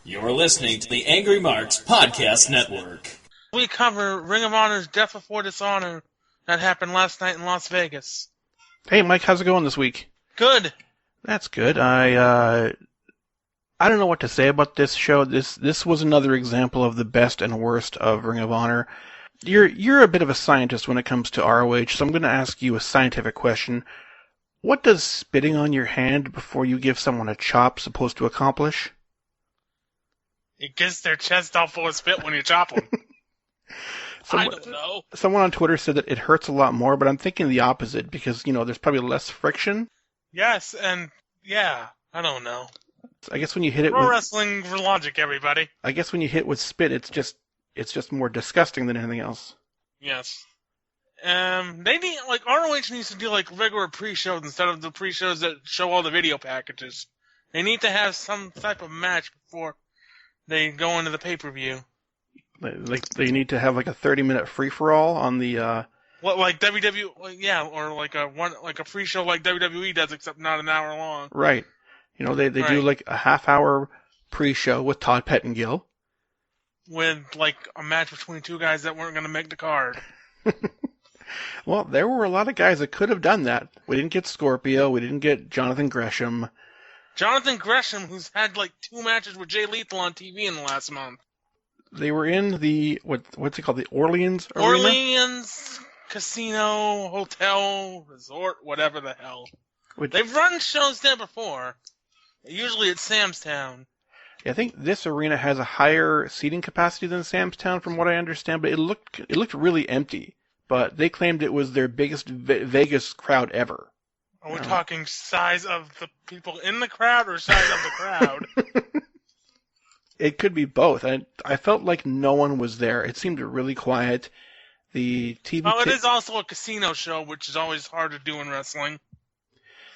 You're listening to the Angry Marks Podcast Network. We cover Ring of Honor's Death Before Dishonor that happened last night in Las Vegas. Hey, Mike, how's it going this week? Good. That's good. I don't know what to say about this show. This was another example of the best and worst of Ring of Honor. You're a bit of a scientist when it comes to ROH, so I'm going to ask you a scientific question. What does spitting on your hand before you give someone a chop supposed to accomplish? It gets their chest all full of spit when you chop them. I don't know. Someone on Twitter said that it hurts a lot more, but I'm thinking the opposite because, there's probably less friction. Yes, and yeah, I don't know. I guess when you hit it Pro wrestling for logic, everybody. I guess when you hit with spit, it's just more disgusting than anything else. Yes. They need, ROH needs to do, regular pre-shows instead of the pre-shows that show all the video packages. They need to have some type of match before they go into the pay-per-view. They need to have, a 30-minute free-for-all on the, like WWE, or a pre-show like WWE does, except not an hour long. Right. They do, a half-hour pre-show with Todd Pettengill. With, a match between two guys that weren't going to make the card. Well, there were a lot of guys that could have done that. We didn't get Scorpio. We didn't get Jonathan Gresham. Jonathan Gresham, who's had, 2 matches with Jay Lethal on TV in the last month. They were in the, what's it called, the Orleans Arena? Orleans Casino, Hotel, Resort, whatever the hell. They've run shows there before. Usually it's Sam's Town. I think this arena has a higher seating capacity than Sam's Town, from what I understand, but it looked really empty. But they claimed it was their biggest Vegas crowd ever. Are we talking size of the people in the crowd or size of the crowd? It could be both. I felt like no one was there. It seemed really quiet. The TV. Well, it is also a casino show, which is always hard to do in wrestling.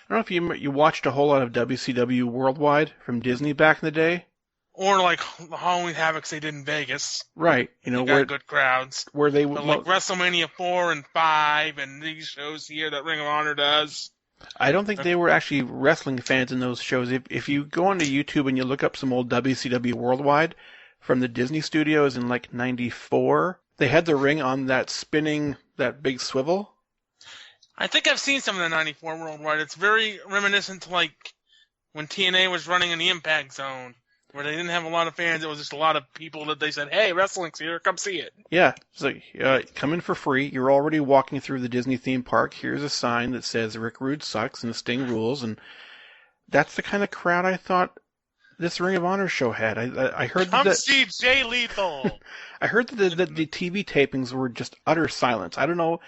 I don't know if you watched a whole lot of WCW Worldwide from Disney back in the day. Or the Halloween Havocs they did in Vegas. Right. Got good crowds. Where they WrestleMania 4 and 5 and these shows here that Ring of Honor does. I don't think they were actually wrestling fans in those shows. If you go onto YouTube and you look up some old WCW Worldwide from the Disney studios in 94, they had the ring on that big swivel. I think I've seen some of the 94 Worldwide. It's very reminiscent to when TNA was running in the Impact Zone, where they didn't have a lot of fans. It was just a lot of people that they said, hey, wrestling's here, come see it. Yeah, it's come in for free. You're already walking through the Disney theme park. Here's a sign that says Rick Rude sucks and Sting rules. And that's the kind of crowd I thought this Ring of Honor show had. I heard Come see Jay Lethal. I heard that the TV tapings were just utter silence. I don't know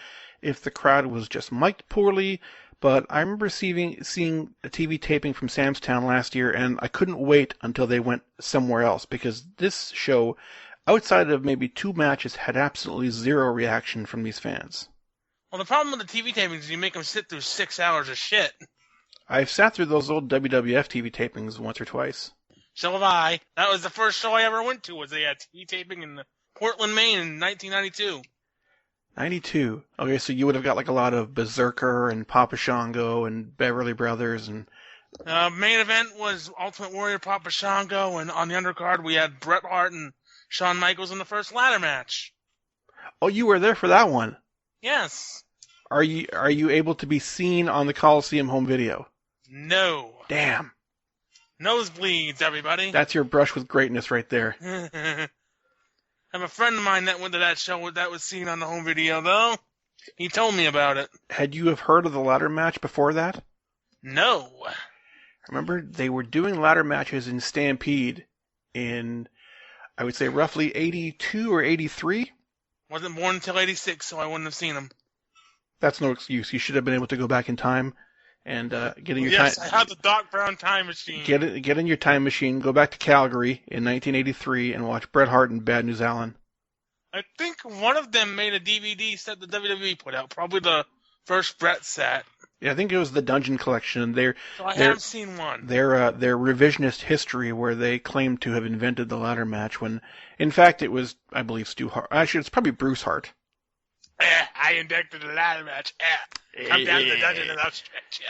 if the crowd was just mic'd poorly, but I remember seeing a TV taping from Sam's Town last year, and I couldn't wait until they went somewhere else, because this show, outside of maybe 2 matches, had absolutely zero reaction from these fans. Well, the problem with the TV tapings is you make them sit through 6 hours of shit. I've sat through those old WWF TV tapings once or twice. So have I. That was the first show I ever went to, was they had TV taping in Portland, Maine in 1992. 92. Okay, so you would have got a lot of Berserker and Papa Shango and Beverly Brothers and... Main event was Ultimate Warrior Papa Shango, and on the undercard we had Bret Hart and Shawn Michaels in the first ladder match. Oh, you were there for that one? Yes. Are you able to be seen on the Coliseum home video? No. Damn. Nosebleeds, everybody. That's your brush with greatness right there. I have a friend of mine that went to that show that was seen on the home video, though. He told me about it. Had you have heard of the ladder match before that? No. Remember, they were doing ladder matches in Stampede in, I would say, roughly 82 or 83? Wasn't born until 86, so I wouldn't have seen them. That's no excuse. You should have been able to go back in time and get in your time. Yes, I had the Doc Brown time machine. Get in your time machine, go back to Calgary in 1983, and watch Bret Hart and Bad News Allen. I think one of them made a DVD set the WWE put out, probably the first Bret set. Yeah, I think it was the Dungeon Collection. So I have seen one. Their revisionist history where they claim to have invented the ladder match when, in fact, it was, I believe, Stu Hart. Actually, it's probably Bruce Hart. I invented the ladder match. Come down to the dungeon and I'll stretch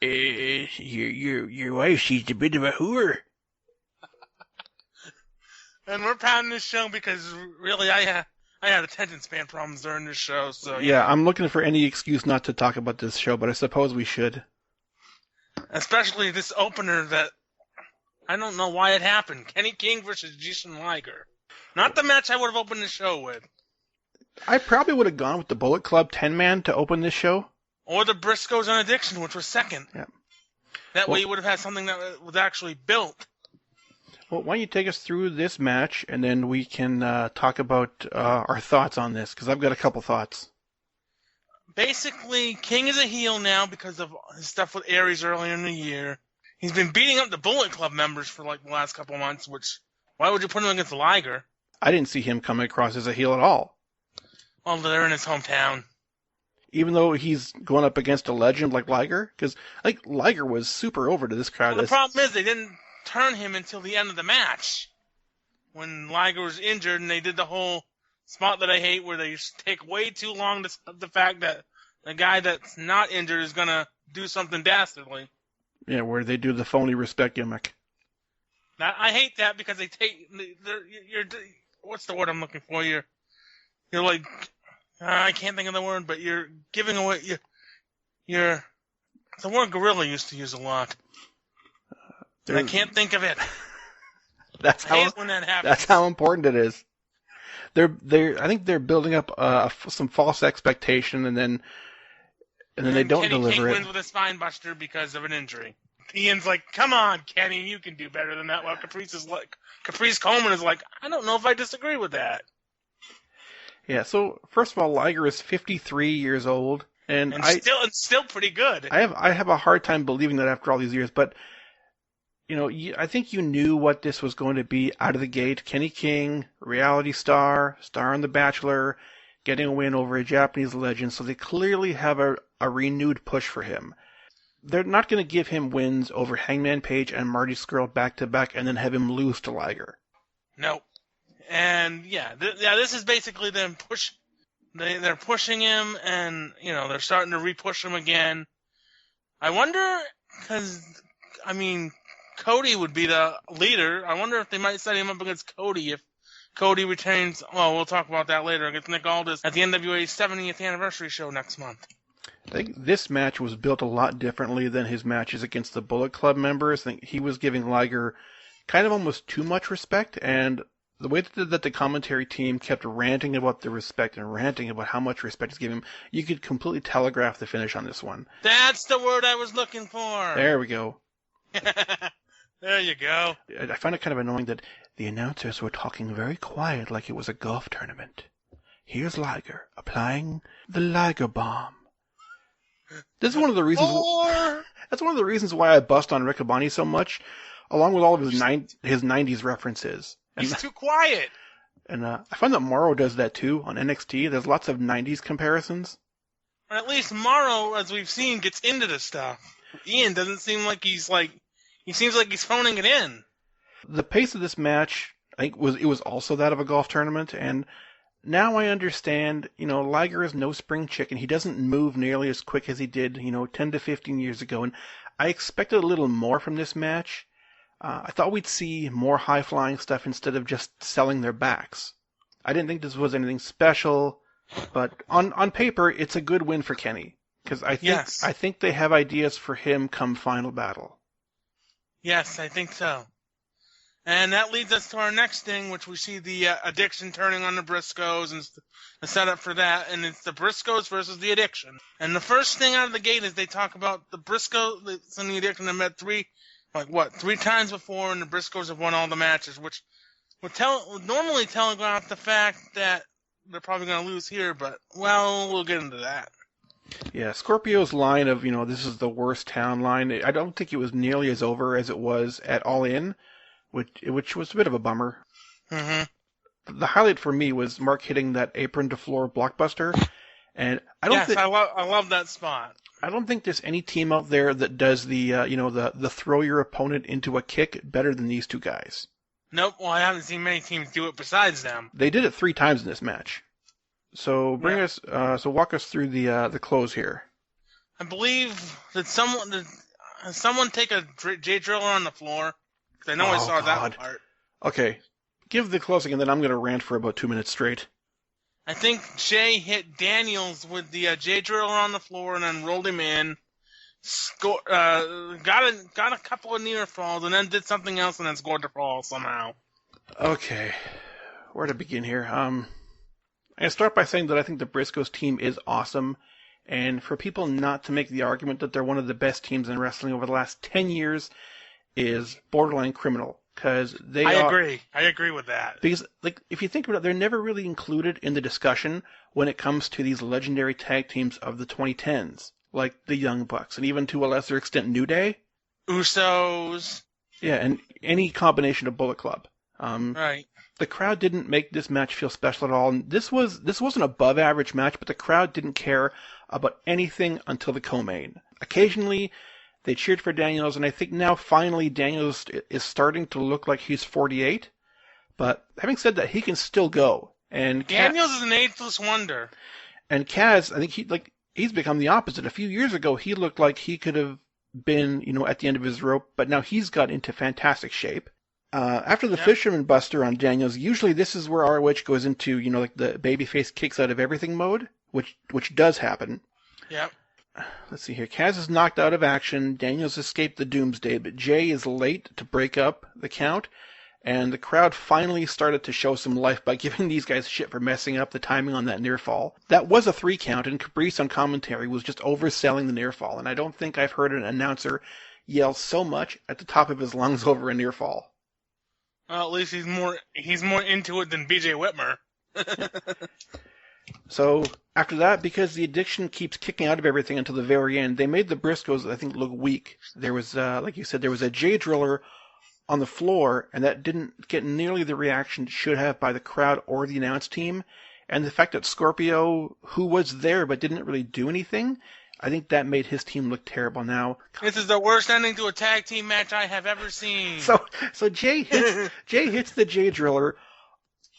you. Your wife, she's a bit of a whore. And we're pounding this show because really I had attention span problems during this show. So Yeah, I'm looking for any excuse not to talk about this show, but I suppose we should. Especially this opener that I don't know why it happened. Kenny King versus Jason Liger. Not the match I would have opened the show with. I probably would have gone with the Bullet Club 10-man to open this show. Or the Briscoes on Addiction, which was second. Yeah. That way you would have had something that was actually built. Well, why don't you take us through this match, and then we can talk about our thoughts on this, because I've got a couple thoughts. Basically, King is a heel now because of his stuff with Aries earlier in the year. He's been beating up the Bullet Club members for like the last couple of months, which, why would you put him against Liger? I didn't see him coming across as a heel at all. Well, they're in his hometown. Even though he's going up against a legend like Liger? Because like Liger was super over to this crowd. Well, the problem is they didn't turn him until the end of the match. When Liger was injured and they did the whole spot that I hate where they take way too long to stop the fact that the guy that's not injured is going to do something dastardly. Yeah, where they do the phony respect gimmick. Now, I hate that because they take... You're what's the word I'm looking for? You're like... I can't think of the word, but you're giving away... You're the word gorilla used to use a lot. I can't think of it. That's I hate when that happens. That's how important it is. I think they're building up some false expectation, and then they don't Kenny deliver King it. wins with a spine buster because of an injury. Ian's like, "Come on, Kenny, you can do better than that." While Caprice Coleman is like, "I don't know if I disagree with that." Yeah. So first of all, Liger is 53 years old, and still pretty good. I have a hard time believing that after all these years, but. You know, I think you knew what this was going to be out of the gate. Kenny King, reality star on The Bachelor, getting a win over a Japanese legend, so they clearly have a renewed push for him. They're not going to give him wins over Hangman Page and Marty Scurll back-to-back and then have him lose to Liger. No. And, this is basically them they're pushing him, and, they're starting to re-push him again. I wonder, because, Cody would be the leader. I wonder if they might set him up against Cody if Cody retains. Well, we'll talk about that later against Nick Aldis at the NWA 70th anniversary show next month. I think this match was built a lot differently than his matches against the Bullet Club members. I think he was giving Liger kind of almost too much respect, and the way that the commentary team kept ranting about the respect and ranting about how much respect is given him, you could completely telegraph the finish on this one. That's the word I was looking for. There we go. There you go. I find it kind of annoying that the announcers were talking very quiet like it was a golf tournament. Here's Liger applying the Liger bomb. This is one of the reasons. That's one of the reasons why I bust on Riccaboni so much, along with all of his 90s references. He's too quiet. And I find that Morrow does that too on NXT. There's lots of 90s comparisons. Or at least Morrow, as we've seen, gets into this stuff. Ian doesn't seem like he seems like he's phoning it in. The pace of this match, I think, was also that of a golf tournament, and now I understand, Liger is no spring chicken. He doesn't move nearly as quick as he did, 10 to 15 years ago, and I expected a little more from this match. I thought we'd see more high-flying stuff instead of just selling their backs. I didn't think this was anything special, but on paper, it's a good win for Kenny, because I think they have ideas for him come Final Battle. Yes, I think so. And that leads us to our next thing, which we see the Addiction turning on the Briscoes and the setup for that, and it's the Briscoes versus the Addiction. And the first thing out of the gate is they talk about the Briscoes and the Addiction have met three times before, and the Briscoes have won all the matches, which would normally telegraph the fact that they're probably going to lose here, but, well, we'll get into that. Yeah, Scorpio's line of, this is the worst town line, I don't think it was nearly as over as it was at All In, which was a bit of a bummer. Mm-hmm. The highlight for me was Mark hitting that apron to floor blockbuster, and I love that spot. I don't think there's any team out there that does the throw your opponent into a kick better than these two guys. Nope, well, I haven't seen many teams do it besides them. They did it 3 times in this match. So walk us through the close here. I believe that someone take a J Driller on the floor. Because I know I saw that part. Okay, Give the closing, and then I'm going to rant for about 2 minutes straight. I think Jay hit Daniels with the J driller on the floor and then rolled him in. Got a couple of near falls and then did something else and then scored the fall somehow. Okay, where to begin here? I start by saying that I think the Briscoes team is awesome, and for people not to make the argument that they're one of the best teams in wrestling over the last 10 years is borderline criminal. Because I agree with that. Because, like, if you think about it, they're never really included in the discussion when it comes to these legendary tag teams of the 2010s, like the Young Bucks, and even to a lesser extent New Day. Usos. Yeah, and any combination of Bullet Club. Right. The crowd didn't make this match feel special at all. And this wasn't an above average match, but the crowd didn't care about anything until the co-main. Occasionally, they cheered for Daniels, and I think now finally Daniels is starting to look like he's 48. But having said that, he can still go. And Daniels is an ageless wonder. And Kaz, I think he's become the opposite. A few years ago, he looked like he could have been, at the end of his rope, but now he's got into fantastic shape. After the Fisherman Buster on Daniels, usually this is where ROH goes into, like the babyface kicks out of everything mode, which does happen. Yep. Let's see here. Kaz is knocked out of action. Daniels escaped the Doomsday, but Jay is late to break up the count, and the crowd finally started to show some life by giving these guys shit for messing up the timing on that near fall. That was a 3 count, and Caprice on commentary was just overselling the near fall, and I don't think I've heard an announcer yell so much at the top of his lungs over a near fall. Well, at least he's more into it than BJ Whitmer. So after that, because the addiction keeps kicking out of everything until the very end, they made the Briscoes, I think, look weak. There was, like you said, there was a J driller on the floor, and that didn't get nearly the reaction it should have by the crowd or the announce team. And the fact that Scorpio, who was there but didn't really do anything, I think that made his team look terrible now. This is the worst ending to a tag team match I have ever seen. So Jay hits the J driller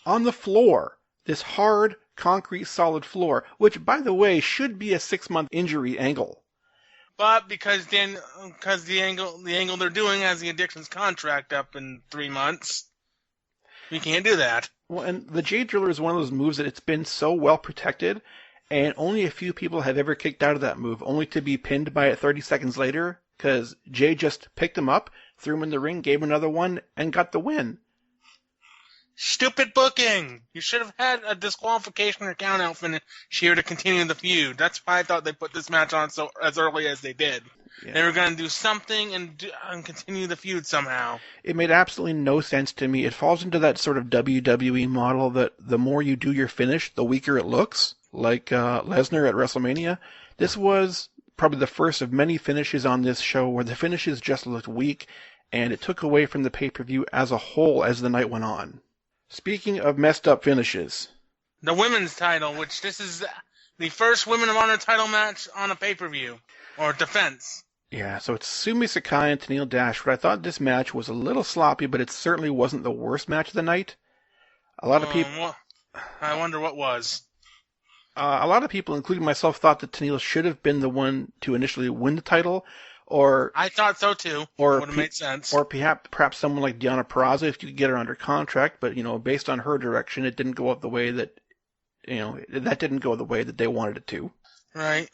on the floor, this hard, concrete, solid floor, which, by the way, should be a 6-month injury angle. But because the angle they're doing has the Addictions contract up in 3 months, we can't do that. Well, and the J driller is one of those moves that it's been so well protected, and only a few people have ever kicked out of that move, only to be pinned by it 30 seconds later, because Jay just picked him up, threw him in the ring, gave him another one, and got the win. Stupid booking! You should have had a disqualification or count-out finish here to continue the feud. That's why I thought they put this match on as early as they did. Yeah. They were going to do something and continue the feud somehow. It made absolutely no sense to me. It falls into that sort of WWE model that the more you do your finish, the weaker it looks, like Lesnar at WrestleMania. This was probably the first of many finishes on this show where the finishes just looked weak, and it took away from the pay-per-view as a whole as the night went on. Speaking of messed up finishes. The women's title, which this is the first Women of Honor title match on a pay-per-view, or defense. Yeah, so it's Sumi Sakai and Tenille Dashwood. I thought this match was a little sloppy, but it certainly wasn't the worst match of the night. A lot of people... I wonder what was. A lot of people, including myself, thought that Tenille should have been the one to initially win the title. Or I thought so too. Or would have made sense. Or perhaps someone like Deonna Purrazzo if you could get her under contract, but based on her direction, it didn't go out the way that that didn't go the way that they wanted it to. Right.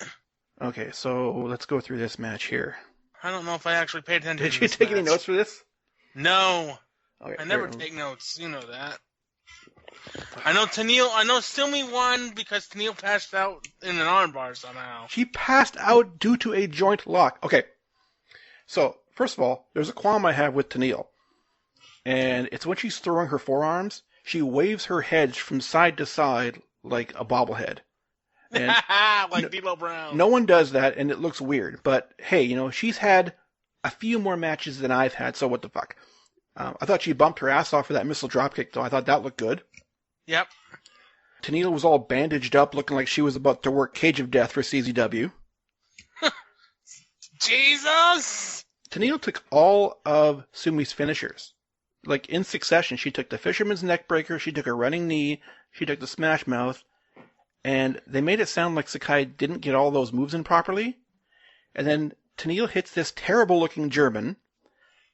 Okay, so let's go through this match here. I don't know if I actually paid attention. Did you take any notes for this? No. Okay, I never take notes. You know that. I know Sumi won because Tenille passed out in an armbar somehow. She passed out due to a joint lock. Okay. So, first of all, there's a qualm I have with Tenille. And it's when she's throwing her forearms, she waves her head from side to side like a bobblehead. And like D'Lo Brown. No one does that, and it looks weird. But, hey, she's had a few more matches than I've had, so what the fuck. I thought she bumped her ass off for that missile dropkick, though. I thought that looked good. Yep. Tenille was all bandaged up, looking like she was about to work Cage of Death for CZW. Jesus! Tenille took all of Sumi's finishers. Like, in succession, she took the Fisherman's Neckbreaker, she took a running knee, she took the Smash Mouth, and they made it sound like Sakai didn't get all those moves in properly. And then Tenille hits this terrible-looking German,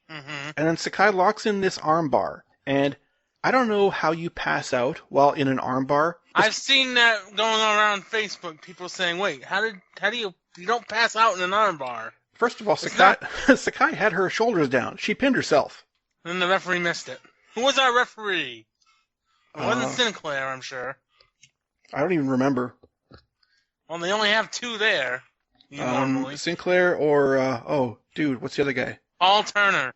and then Sakai locks in this armbar. And I don't know how you pass out while in an armbar. I've seen that going around Facebook. People saying, "Wait, how do you don't pass out in an armbar?" First of all, Sakai had her shoulders down. She pinned herself. And the referee missed it. Who was our referee? It wasn't Sinclair, I'm sure. I don't even remember. Well, they only have two there. Normally. Sinclair or what's the other guy? Paul Turner,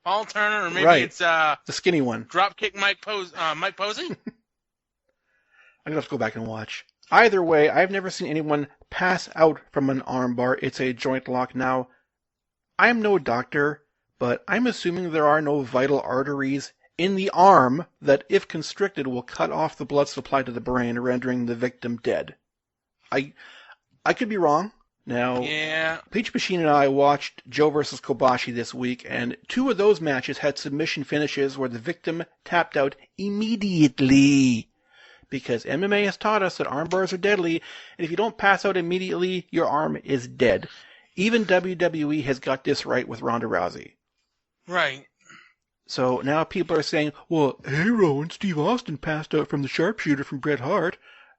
or maybe it's the skinny one. Dropkick Mike Posey. I'm gonna have to go back and watch. Either way, I've never seen anyone pass out from an armbar. It's a joint lock. Now, I'm no doctor, but I'm assuming there are no vital arteries in the arm that, if constricted, will cut off the blood supply to the brain, rendering the victim dead. I could be wrong. Now, yeah. Peach Machine and I watched Joe versus Kobashi this week, and 2 of those matches had submission finishes where the victim tapped out immediately. Because MMA has taught us that arm bars are deadly, and if you don't pass out immediately, your arm is dead. Even WWE has got this right with Ronda Rousey. Right. So now people are saying, well, hey, Rowan, Steve Austin passed out from the sharpshooter from Bret Hart.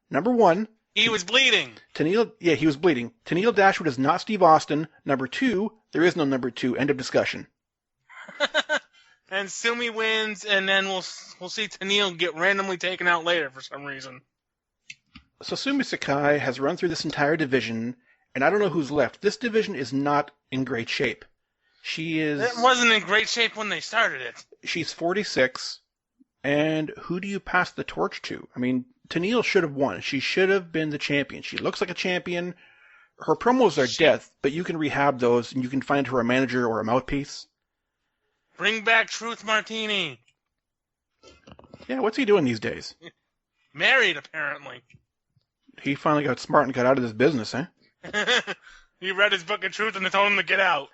Number 1. He was bleeding. He was bleeding. Tenille Dashwood is not Steve Austin. Number 2, there is no number 2. End of discussion. And Sumi wins, and then we'll see Tenille get randomly taken out later for some reason. So Sumi Sakai has run through this entire division, and I don't know who's left. This division is not in great shape. It wasn't in great shape when they started it. She's 46, and who do you pass the torch to? I mean, Tenille should have won. She should have been the champion. She looks like a champion. Her promos are death, but you can rehab those, and you can find her a manager or a mouthpiece. Bring back Truth Martini. Yeah, what's he doing these days? Married, apparently. He finally got smart and got out of this business, eh? He read his book of truth and they told him to get out.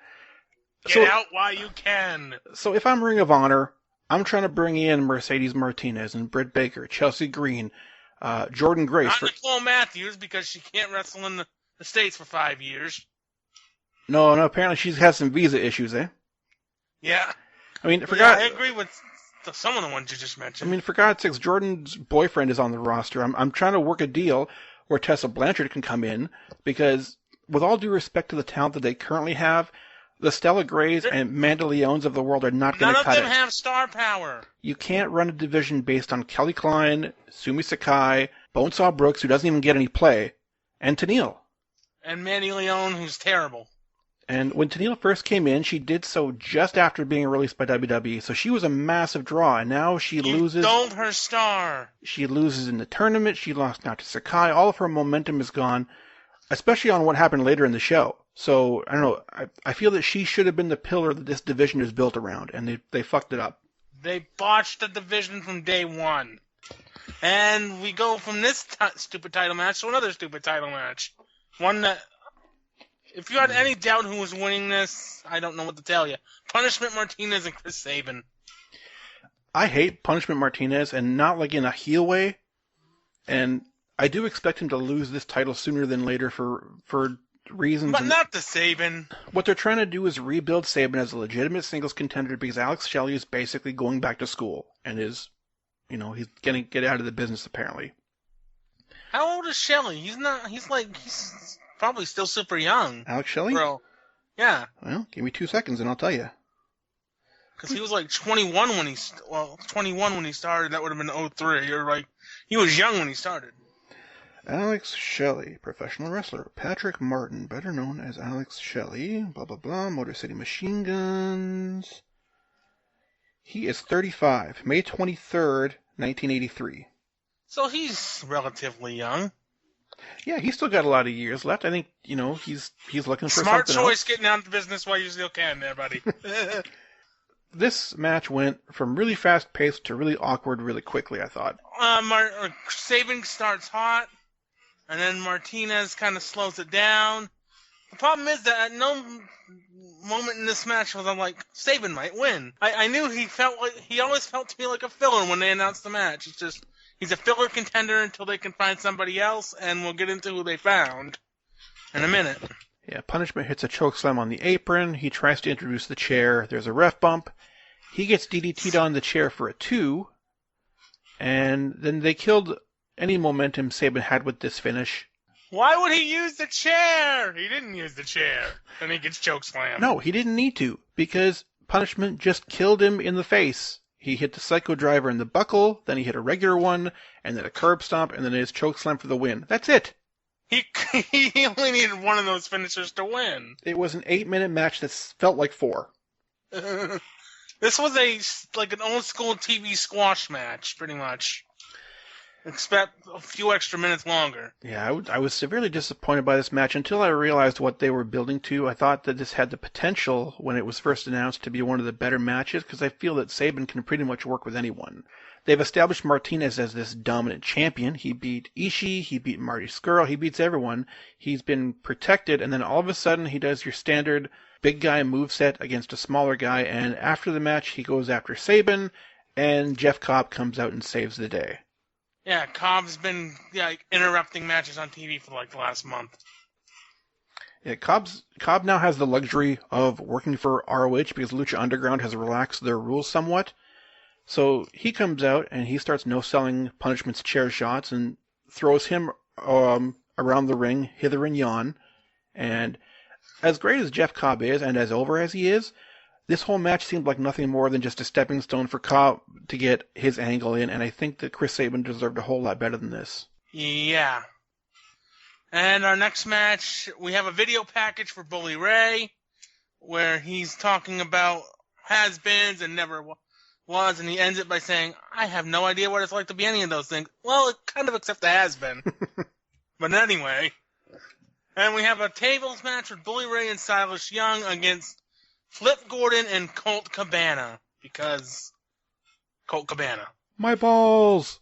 Get out while you can. So if I'm Ring of Honor, I'm trying to bring in Mercedes Martinez and Britt Baker, Chelsea Green, Jordan Grace. Not Nicole Matthews, because she can't wrestle in the States for 5 years. No, apparently she's had some visa issues, eh? Yeah. I mean, I agree with some of the ones you just mentioned. I mean, for God's sakes, Jordan's boyfriend is on the roster. I'm trying to work a deal where Tessa Blanchard can come in, because with all due respect to the talent that they currently have, the Stella Grays and Amanda Leones of the world are not going to cut it. None of them have star power. You can't run a division based on Kelly Klein, Sumi Sakai, Bonesaw Brooks, who doesn't even get any play, and Tenille. And Mandy Leone, who's terrible. And when Tenille first came in, she did so just after being released by WWE, so she was a massive draw, and now she loses. You stole her star. She loses in the tournament, she lost now to Sakai, all of her momentum is gone, especially on what happened later in the show. So, I don't know, I feel that she should have been the pillar that this division is built around, and they fucked it up. They botched the division from day one. And we go from this stupid title match to another stupid title match. One that, if you had any doubt who was winning this, I don't know what to tell you. Punishment Martinez and Chris Sabin. I hate Punishment Martinez, and not like in a heel way. And I do expect him to lose this title sooner than later for reasons. But not the Sabin. What they're trying to do is rebuild Sabin as a legitimate singles contender, because Alex Shelley is basically going back to school and is, he's going to get out of the business apparently. How old is Shelley? He's probably still super young. Alex Shelley? Bro. Yeah. Well, give me 2 seconds and I'll tell you. Because he was like 21 when he started. That would have been 03. Or he was young when he started. Alex Shelley, professional wrestler. Patrick Martin, better known as Alex Shelley. Blah, blah, blah. Motor City Machine Guns. He is 35. May 23rd, 1983. So he's relatively young. Yeah, he's still got a lot of years left. I think, he's looking for Smart something choice else. Getting out of the business while you still can there, buddy. This match went from really fast-paced to really awkward really quickly, I thought. Sabin starts hot, and then Martinez kind of slows it down. The problem is that at no moment in this match was I'm like, Sabin might win. I knew he always felt to me like a filler when they announced the match. It's just, he's a filler contender until they can find somebody else, and we'll get into who they found in a minute. Yeah, Punishment hits a chokeslam on the apron. He tries to introduce the chair. There's a ref bump. He gets DDT'd on the chair for a 2. And then they killed any momentum Sabin had with this finish. Why would he use the chair? He didn't use the chair. Then he gets chokeslammed. No, he didn't need to, because punishment just killed him in the face. He hit the psycho driver in the buckle, then he hit a regular one, and then a curb stomp, and then his chokeslam for the win. That's it. He only needed one of those finishers to win. It was an 8-minute match that felt like 4. This was an old school TV squash match, pretty much. Except a few extra minutes longer. Yeah, I was severely disappointed by this match until I realized what they were building to. I thought that this had the potential, when it was first announced, to be one of the better matches, because I feel that Sabin can pretty much work with anyone. They've established Martinez as this dominant champion. He beat Ishii, he beat Marty Scurll, he beats everyone. He's been protected, and then all of a sudden he does your standard big guy moveset against a smaller guy, and after the match he goes after Sabin, and Jeff Cobb comes out and saves the day. Yeah, Cobb's been interrupting matches on TV for the last month. Yeah, Cobb now has the luxury of working for ROH because Lucha Underground has relaxed their rules somewhat. So he comes out and he starts no-selling Punishment's chair shots and throws him around the ring, hither and yon. And as great as Jeff Cobb is, and as over as he is, this whole match seemed like nothing more than just a stepping stone for Cobb to get his angle in, and I think that Chris Sabin deserved a whole lot better than this. Yeah. And our next match, we have a video package for Bully Ray, where he's talking about has-beens and never was, and he ends it by saying, I have no idea what it's like to be any of those things. Well, kind of except the has-been. But anyway. And we have a tables match with Bully Ray and Silas Young against Flip Gordon and Colt Cabana, because Colt Cabana. My balls!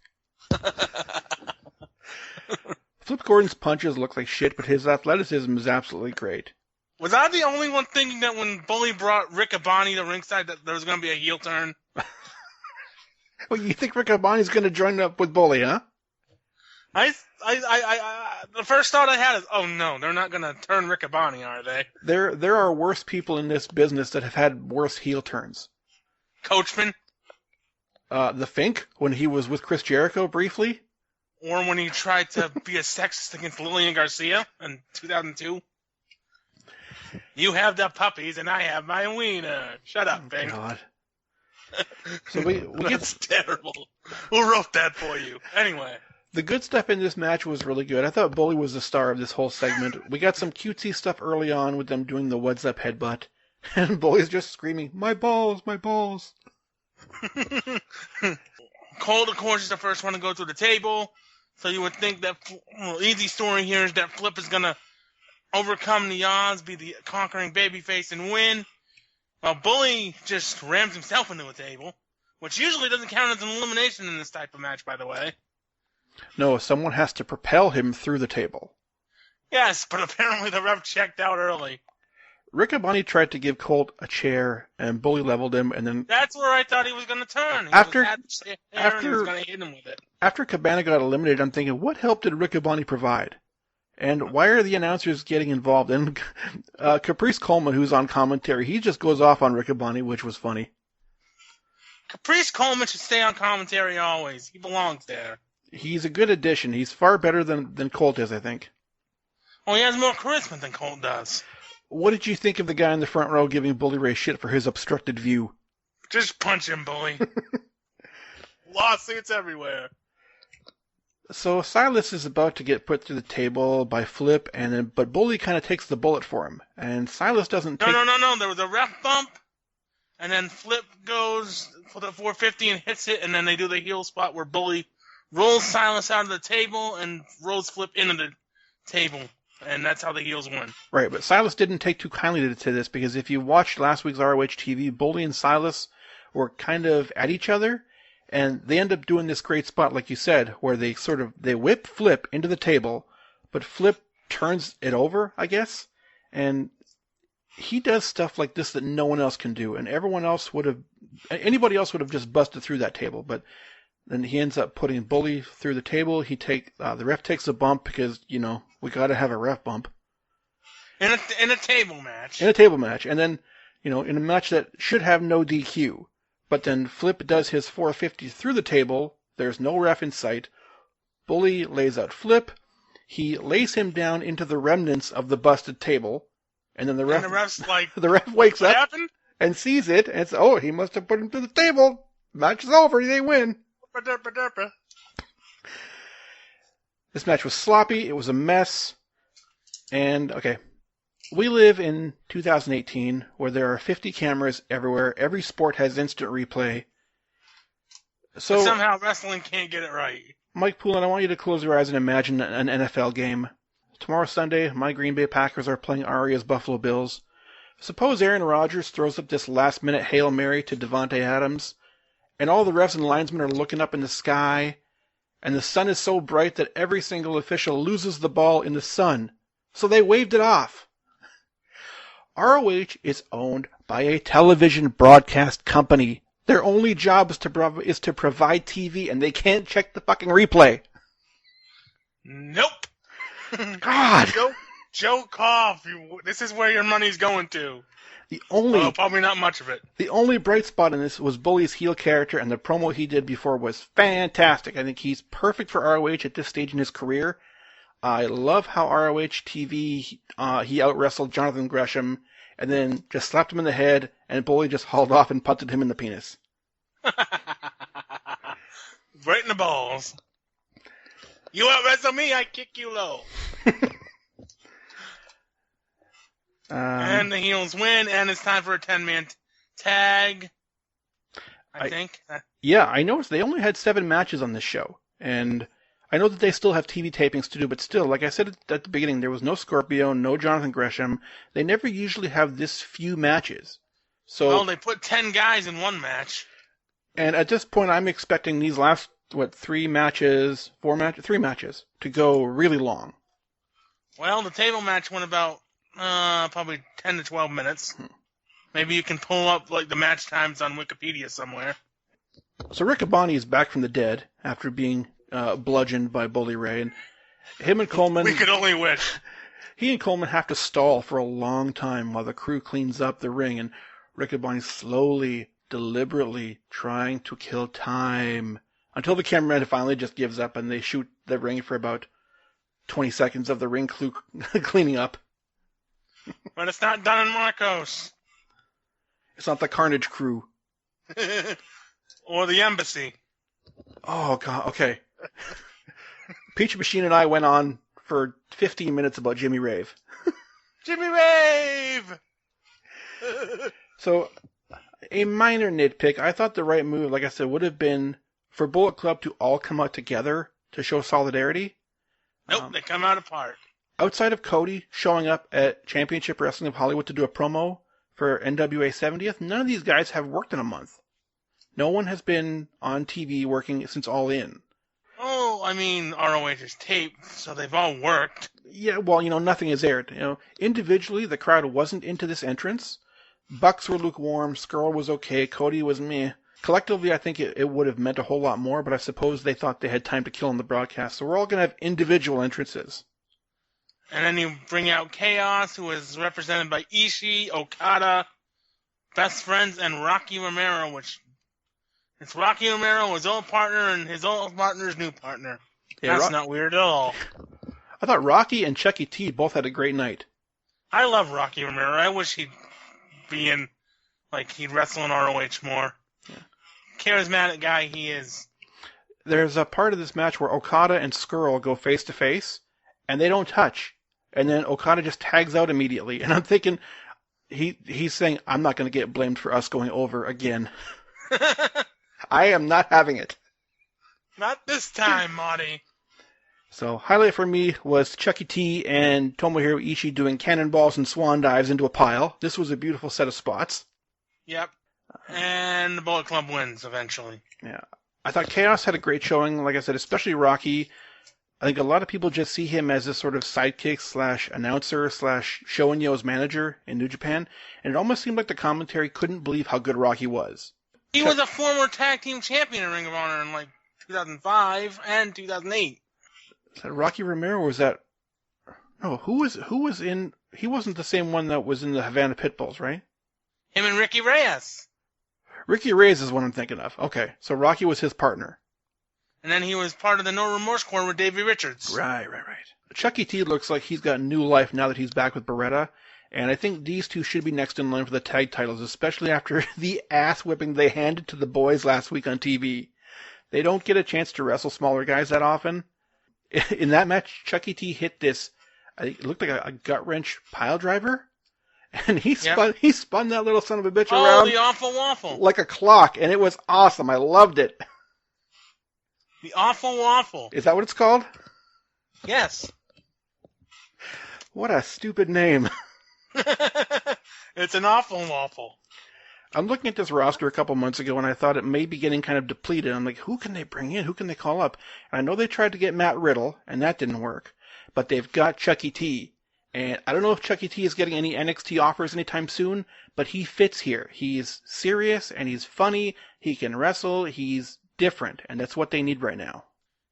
Flip Gordon's punches look like shit, but his athleticism is absolutely great. Was I the only one thinking that when Bully brought Rick Abani to ringside that there was going to be a heel turn? Well, you think Rick Abani's going to join up with Bully, huh? The first thought I had is, oh no, they're not going to turn Rick Abani, are they? There are worse people in this business that have had worse heel turns. Coachman? The Fink, when he was with Chris Jericho briefly. Or when he tried to be a sexist against Lillian Garcia in 2002. You have the puppies and I have my wiener. Shut up, Fink. God. So we That's terrible. Who wrote that for you? Anyway. The good stuff in this match was really good. I thought Bully was the star of this whole segment. We got some cutesy stuff early on with them doing the what's up headbutt. And Bully's just screaming, my balls, my balls. Colt, of course, is the first one to go through the table. So you would think that, easy story here is that Flip is going to overcome the odds, be the conquering babyface, and win. Well, Bully just rams himself into a table, which usually doesn't count as an elimination in this type of match, by the way. No, someone has to propel him through the table. Yes, but apparently the ref checked out early. Rick Abani tried to give Colt a chair, and Bully leveled him, and then... That's where I thought he was going to turn. He was going to hit him with it. After Cabana got eliminated, I'm thinking, what help did Rick Abani provide? And why are the announcers getting involved? And Caprice Coleman, who's on commentary, he just goes off on Rick Abani, which was funny. Caprice Coleman should stay on commentary always. He belongs there. He's a good addition. He's far better than Colt is, I think. Well, he has more charisma than Colt does. What did you think of the guy in the front row giving Bully Ray shit for his obstructed view? Just punch him, Bully. Lawsuits everywhere. So Silas is about to get put through the table by Flip, but Bully kind of takes the bullet for him. And Silas doesn't take... No. There was a ref bump, and then Flip goes for the 450 and hits it, and then they do the heel spot where Bully rolls Silas out of the table and rolls Flip into the table. And that's how the heels win. Right, but Silas didn't take too kindly to this, because if you watched last week's ROH TV, Bully and Silas were kind of at each other, and they end up doing this great spot, like you said, where they whip Flip into the table, but Flip turns it over, I guess, and he does stuff like this that no one else can do, and anybody else would have just busted through that table, but then he ends up putting Bully through the table. The ref takes a bump because, we got to have a ref bump. In a table match. In a table match. And then, in a match that should have no DQ. But then Flip does his 450 through the table. There's no ref in sight. Bully lays out Flip. He lays him down into the remnants of the busted table. And then the ref's like, the ref wakes what up happened? And sees it. And it's, oh, he must have put him to the table. Match is over. They win. This match was sloppy. It was a mess. And, okay, we live in 2018 where there are 50 cameras everywhere. Every sport has instant replay. So but somehow wrestling can't get it right. Mike Poulin, I want you to close your eyes and imagine an NFL game. Tomorrow Sunday, my Green Bay Packers are playing Aria's Buffalo Bills. Suppose Aaron Rodgers throws up this last-minute Hail Mary to Devontae Adams, and all the refs and linesmen are looking up in the sky, and the sun is so bright that every single official loses the ball in the sun. So they waved it off. ROH is owned by a television broadcast company. Their only job is to provide TV, and they can't check the fucking replay. Nope. God. Joe Koff, this is where your money's going to. Probably not much of it. The only bright spot in this was Bully's heel character, and the promo he did before was fantastic. I think he's perfect for ROH at this stage in his career. I love how ROH TV, he out-wrestled Jonathan Gresham, and then just slapped him in the head, and Bully just hauled off and punted him in the penis. Right in the balls. You out-wrestle me, I kick you low. And the heels win, and it's time for a 10-man tag, I think. Yeah, I noticed they only had 7 matches on this show, and I know that they still have TV tapings to do, but still, like I said at the beginning, there was no Scorpio, no Jonathan Gresham. They never usually have this few matches. So, well, they put 10 guys in one match. And at this point, I'm expecting these last, 3 matches to go really long. Well, the table match went about probably 10 to 12 minutes. Maybe you can pull up the match times on Wikipedia somewhere. So Riccaboni is back from the dead after being bludgeoned by Bully Ray, and him and Coleman. We could only wish. He and Coleman have to stall for a long time while the crew cleans up the ring, and Riccaboni slowly, deliberately trying to kill time until the cameraman finally just gives up and they shoot the ring for about 20 seconds of the ring cleaning up. But it's not Don and Marcos. It's not the Carnage crew. Or the Embassy. Oh, God, okay. Peach Machine and I went on for 15 minutes about Jimmy Rave. Jimmy Rave! So, a minor nitpick. I thought the right move, like I said, would have been for Bullet Club to all come out together to show solidarity. Nope, they come out apart. Outside of Cody showing up at Championship Wrestling of Hollywood to do a promo for NWA 70th, none of these guys have worked in a month. No one has been on TV working since All In. Oh, I mean, ROH is taped, so they've all worked. Yeah, well, nothing is aired. Individually, the crowd wasn't into this entrance. Bucks were lukewarm, Skrull was okay, Cody was meh. Collectively, I think it would have meant a whole lot more, but I suppose they thought they had time to kill on the broadcast, so we're all going to have individual entrances. And then you bring out Chaos, who is represented by Ishii, Okada, Best Friends, and Rocky Romero, which it's Rocky Romero, his old partner, and his old partner's new partner. Yeah, that's not weird at all. I thought Rocky and Chucky T both had a great night. I love Rocky Romero. I wish he'd be in, he'd wrestle in ROH more. Yeah. Charismatic guy he is. There's a part of this match where Okada and Skrull go face to face, and they don't touch. And then Okada just tags out immediately. And I'm thinking, he's saying, I'm not going to get blamed for us going over again. I am not having it. Not this time, Marty. So, highlight for me was Chucky T and Tomohiro Ishii doing cannonballs and swan dives into a pile. This was a beautiful set of spots. Yep. And the Bullet Club wins eventually. Yeah. I thought Chaos had a great showing, like I said, especially Rocky. I think a lot of people just see him as a sort of sidekick / announcer / Shoinyo's manager in New Japan, and it almost seemed like the commentary couldn't believe how good Rocky was. He was a former tag team champion in Ring of Honor in 2005 and 2008. Is that Rocky Romero, or was that... No, who was in... He wasn't the same one that was in the Havana Pitbulls, right? Him and Ricky Reyes. Ricky Reyes is what I'm thinking of. Okay, so Rocky was his partner. And then he was part of the No Remorse Corps with Davey Richards. Right. Chucky T looks like he's got new life now that he's back with Beretta, and I think these two should be next in line for the tag titles, especially after the ass whipping they handed to the boys last week on TV. They don't get a chance to wrestle smaller guys that often. In that match, Chucky T hit this, it looked like a gut wrench pile driver, and he spun that little son of a bitch around. Oh, the awful waffle. Like a clock, and it was awesome. I loved it. The awful waffle. Is that what it's called? Yes. What a stupid name. It's an awful waffle. I'm looking at this roster a couple months ago, and I thought it may be getting kind of depleted. I'm like, who can they bring in? Who can they call up? And I know they tried to get Matt Riddle, and that didn't work. But they've got Chucky T. And I don't know if Chucky T is getting any NXT offers anytime soon, but he fits here. He's serious, and he's funny. He can wrestle. He's different, and that's what they need right now.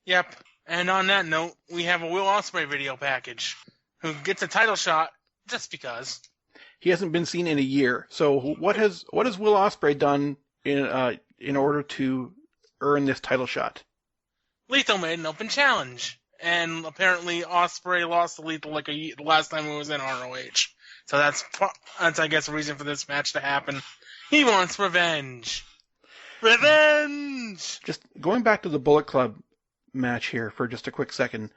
Yep. And on that note, we have a Will Ospreay video package, who gets a title shot just because. He hasn't been seen in a year. So what has Will Ospreay done in order to earn this title shot? Lethal made an open challenge, and apparently Ospreay lost to Lethal the last time he was in ROH. So that's I guess a reason for this match to happen. He wants revenge. Revenge! Just going back to the Bullet Club match here for just a quick second.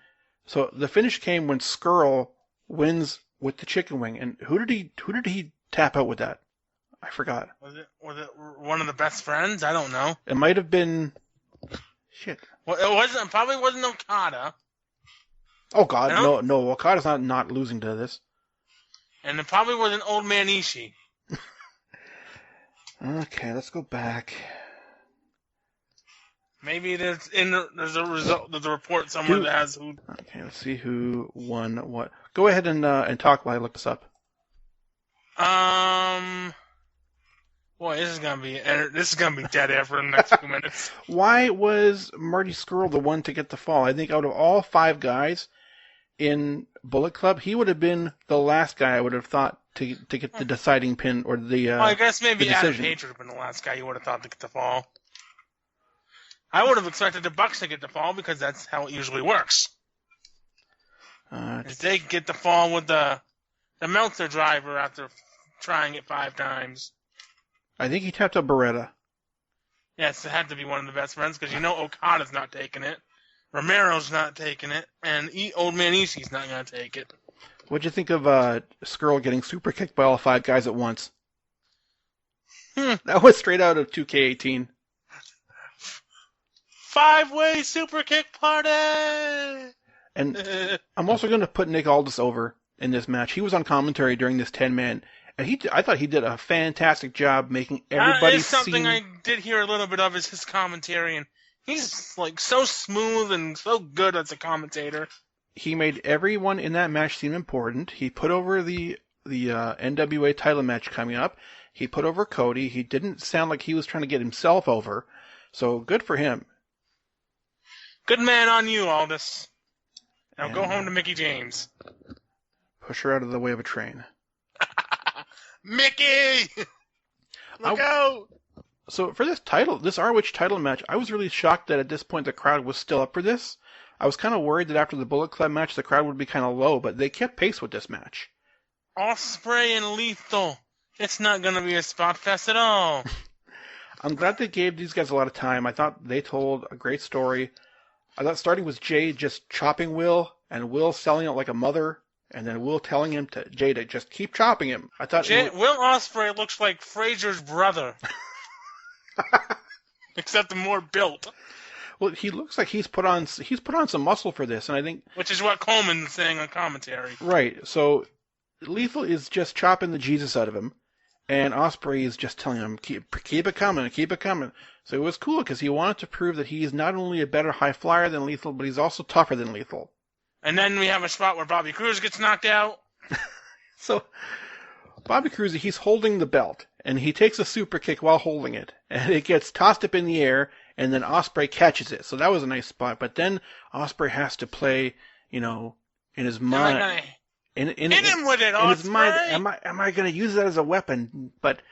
So the finish came when Skrull wins with the chicken wing, and who did he tap out with that? I forgot. Was it one of the best friends? I don't know. It might have been shit. Well, it probably wasn't Okada. Oh God, no, Okada's not losing to this. And it probably wasn't Old Man Ishii. Okay, let's go back. Maybe there's a report somewhere that has who. Okay, let's see who won what. Go ahead and talk while I look this up. Boy, this is gonna be dead air for the next few minutes. Why was Marty Scurll the one to get the fall? I think out of all 5 guys in Bullet Club, he would have been the last guy I would have thought to get the deciding pin or the. Well, I guess maybe Adam Page would have been the last guy you would have thought to get the fall. I would have expected the Bucks to get the fall because that's how it usually works. They get the fall with the Meltzer driver after trying it 5 times. I think he tapped up Beretta. Yes, it had to be one of the best friends because Okada's not taking it, Romero's not taking it, and Old Man Ishii's not going to take it. What'd you think of Skrull getting super kicked by all 5 guys at once? That was straight out of 2K18. 5-way super kick party! And I'm also going to put Nick Aldis over in this match. He was on commentary during this 10-man, and I thought he did a fantastic job making everybody see. Something I did hear a little bit of is his commentary, and he's like so smooth and so good as a commentator. He made everyone in that match seem important. He put over the NWA title match coming up. He put over Cody. He didn't sound like he was trying to get himself over. So good for him. Good man on you, Aldis. Now go home to Mickey James. Push her out of the way of a train. Mickey! Look out! So for this ROH title match, I was really shocked that at this point the crowd was still up for this. I was kind of worried that after the Bullet Club match the crowd would be kind of low, but they kept pace with this match. Ospreay and Lethal. It's not going to be a spot fest at all. I'm glad they gave these guys a lot of time. I thought they told a great story. I thought starting with Jay just chopping Will, and Will selling it like a mother, and then Will telling him Jay to just keep chopping him. I thought Will Ospreay looks like Fraser's brother, except more built. Well, he looks like he's put on some muscle for this, and I think which is what Coleman's saying on commentary. Right. So Lethal is just chopping the Jesus out of him, and Ospreay is just telling him keep it coming, keep it coming. So it was cool because he wanted to prove that he's not only a better high flyer than Lethal, but he's also tougher than Lethal. And then we have a spot where Bobby Cruz gets knocked out. So Bobby Cruz, he's holding the belt, and he takes a super kick while holding it, and it gets tossed up in the air, and then Ospreay catches it. So that was a nice spot. But then Ospreay has to play, in his mind. Hit him with it, Ospreay! In his mind, am I going to use that as a weapon? But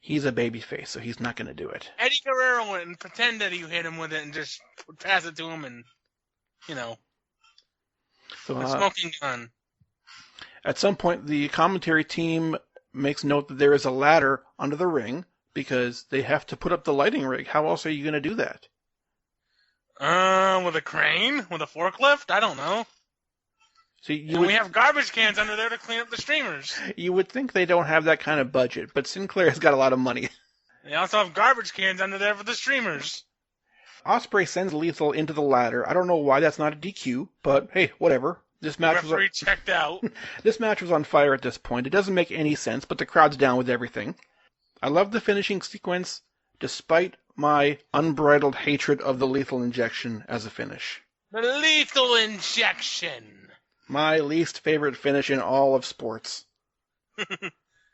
He's a babyface, so he's not going to do it. Eddie Guerrero went and pretend that you hit him with it and just pass it to him and, So, a smoking gun. At some point, the commentary team makes note that there is a ladder under the ring because they have to put up the lighting rig. How else are you going to do that? With a crane? With a forklift? I don't know. So we have garbage cans under there to clean up the streamers. You would think they don't have that kind of budget, but Sinclair has got a lot of money. They also have garbage cans under there for the streamers. Ospreay sends Lethal into the ladder. I don't know why that's not a DQ, but hey, whatever. This match Referee checked out. This match was on fire at this point. It doesn't make any sense, but the crowd's down with everything. I love the finishing sequence, despite my unbridled hatred of the Lethal Injection as a finish. The Lethal Injection. My least favorite finish in all of sports.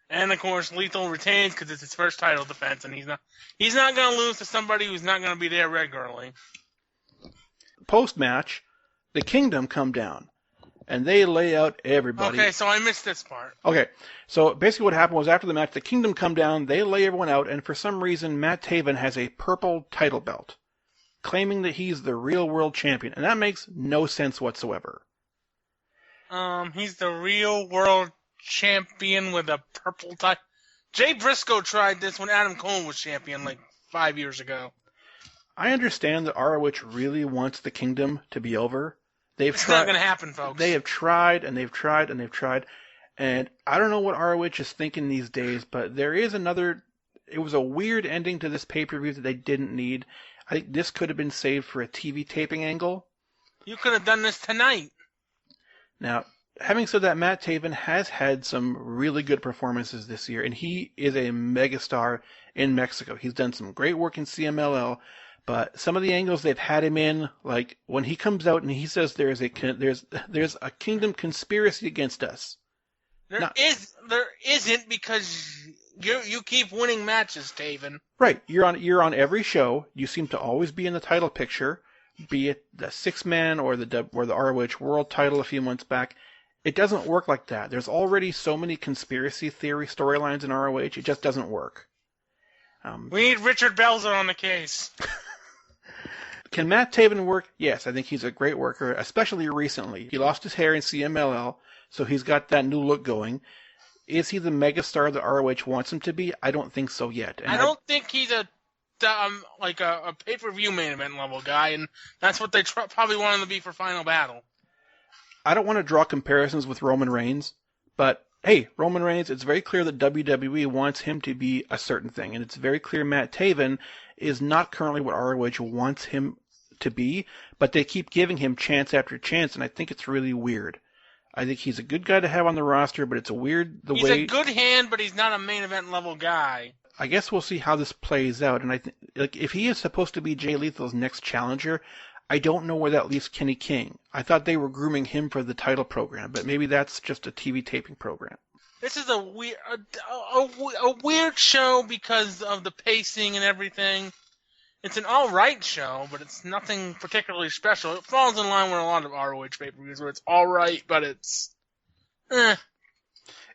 And of course, Lethal retains because it's his first title defense, and he's not going to lose to somebody who's not going to be there regularly. Post-match, the Kingdom come down, and they lay out everybody. Okay, so I missed this part. Okay, so basically what happened was after the match, the Kingdom come down, they lay everyone out, and for some reason, Matt Taven has a purple title belt, claiming that he's the real world champion, and that makes no sense whatsoever. He's the real world champion with a purple tie. Jay Briscoe tried this when Adam Cole was champion like 5 years ago. I understand that ROH really wants the Kingdom to be over. It's not going to happen, folks. They have tried, and they've tried, and they've tried. And I don't know what ROH is thinking these days, but there is another... It was a weird ending to this pay-per-view that they didn't need. I think this could have been saved for a TV taping angle. You could have done this tonight. Now, having said that, Matt Taven has had some really good performances this year, and he is a megastar in Mexico. He's done some great work in CMLL, but some of the angles they've had him in, like when he comes out and he says there's a Kingdom conspiracy against us. There isn't because you keep winning matches, Taven. Right, you're on every show. You seem to always be in the title picture, be it the 6-man or the ROH World Title a few months back. It doesn't work like that. There's already so many conspiracy theory storylines in ROH. It just doesn't work. We need Richard Belzer on the case. Can Matt Taven work? Yes, I think he's a great worker, especially recently. He lost his hair in CMLL, so he's got that new look going. Is he the megastar that ROH wants him to be? I don't think so yet. And I don't think he's a pay-per-view main event level guy, and that's what they probably want him to be for Final Battle. I don't want to draw comparisons with Roman Reigns, but hey, Roman Reigns, it's very clear that WWE wants him to be a certain thing, and it's very clear Matt Taven is not currently what ROH wants him to be, but they keep giving him chance after chance, and I think it's really weird. I think he's a good guy to have on the roster, but it's He's a good hand, but he's not a main event level guy. I guess we'll see how this plays out, and I think if he is supposed to be Jay Lethal's next challenger, I don't know where that leaves Kenny King. I thought they were grooming him for the title program, but maybe that's just a TV taping program. This is a weird show because of the pacing and everything. It's an all-right show, but it's nothing particularly special. It falls in line with a lot of ROH pay-per-views where it's all-right, but it's...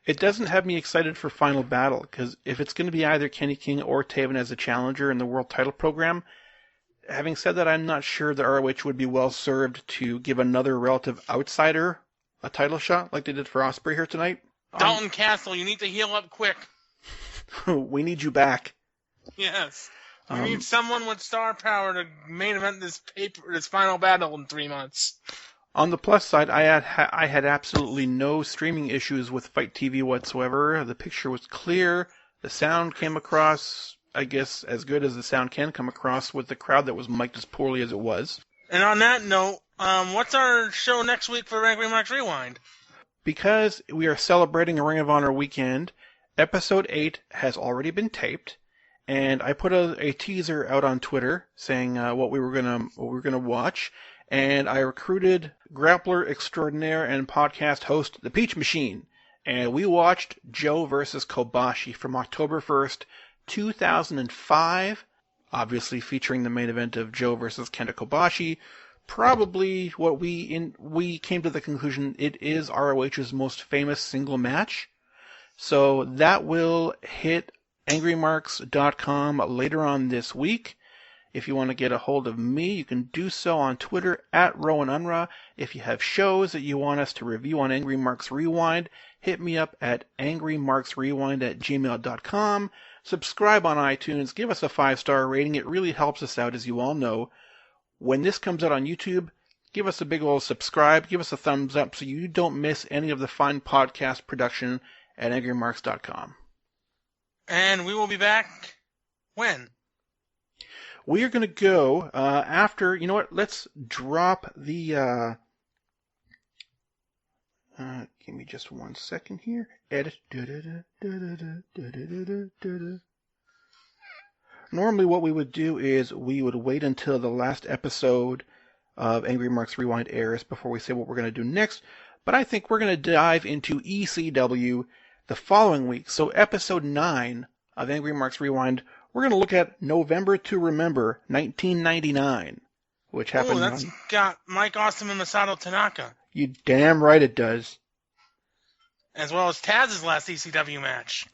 It doesn't have me excited for Final Battle, because if it's going to be either Kenny King or Taven as a challenger in the World Title program, having said that, I'm not sure the ROH would be well served to give another relative outsider a title shot like they did for Ospreay here tonight. Dalton Castle, you need to heal up quick. We need you back. Yes. We need someone with star power to main event this Final Battle in 3 months. On the plus side, I had absolutely no streaming issues with Fight TV whatsoever. The picture was clear. The sound came across, I guess, as good as the sound can come across with the crowd that was mic'd as poorly as it was. And on that note, what's our show next week for Angry Marks Rewind? Because we are celebrating a Ring of Honor weekend, Episode 8 has already been taped, and I put a teaser out on Twitter saying what we were gonna watch, and I recruited grappler extraordinaire and podcast host The Peach Machine, and we watched Joe versus Kobashi from October 1st, 2005, obviously featuring the main event of Joe versus Kenta Kobashi. Probably what we came to the conclusion it is ROH's most famous single match. So that will hit AngryMarks.com later on this week. If you want to get a hold of me, you can do so on Twitter at Rohan Unra. If you have shows that you want us to review on Angry Marks Rewind, hit me up at angrymarksrewind@gmail.com. Subscribe on iTunes. Give us a 5-star rating. It really helps us out, as you all know. When this comes out on YouTube, give us a big old subscribe. Give us a thumbs up so you don't miss any of the fine podcast production at AngryMarks.com. And we will be back when? We are going to go after, you know what, let's drop the, give me just 1 second here. Edit. Normally what we would do is we would wait until the last episode of Angry Marks Rewind airs before we say what we're going to do next, but I think we're going to dive into ECW the following week. So episode 9 of Angry Marks Rewind, we're going to look at November to Remember 1999, which happened. Oh, that's got Mike Awesome and Masato Tanaka. You damn right it does. As well as Taz's last ECW match.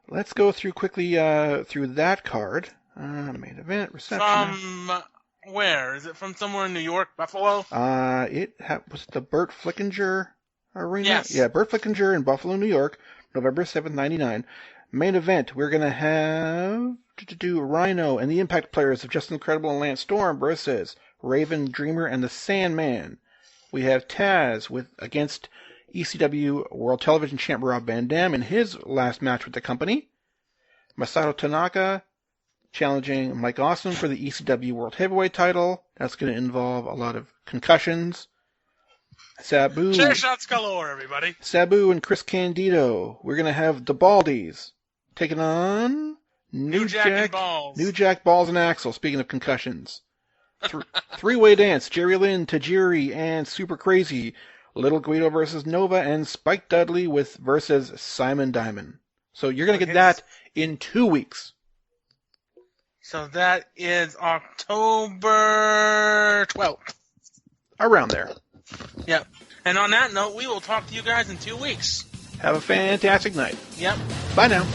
Let's go through quickly through that card. Main event, reception. From where? Is it from somewhere in New York, Buffalo? Was the Burt Flickinger Arena? Yes. Yeah, Burt Flickinger in Buffalo, New York, November 7th, 99. Main event, we're going to have Rhino and the Impact Players of Justin Incredible and Lance Storm versus Raven, Dreamer, and the Sandman. We have Taz against ECW World Television Champ Rob Van Dam in his last match with the company. Masato Tanaka challenging Mike Awesome for the ECW World Heavyweight title. That's going to involve a lot of concussions. Sabu. Chair shots galore, everybody. Sabu and Chris Candido. We're going to have the Baldies taking on New Jack Balls. New Jack Balls and Axel, speaking of concussions. Three-way dance, Jerry Lynn, Tajiri, and Super Crazy. Little Guido versus Nova, and Spike Dudley versus Simon Diamond. So you're going to get that in 2 weeks. So that is October 12th. Around there. Yep. And on that note, we will talk to you guys in 2 weeks. Have a fantastic night. Yep. Bye now.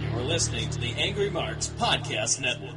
You're listening to the Angry Marks Podcast Network.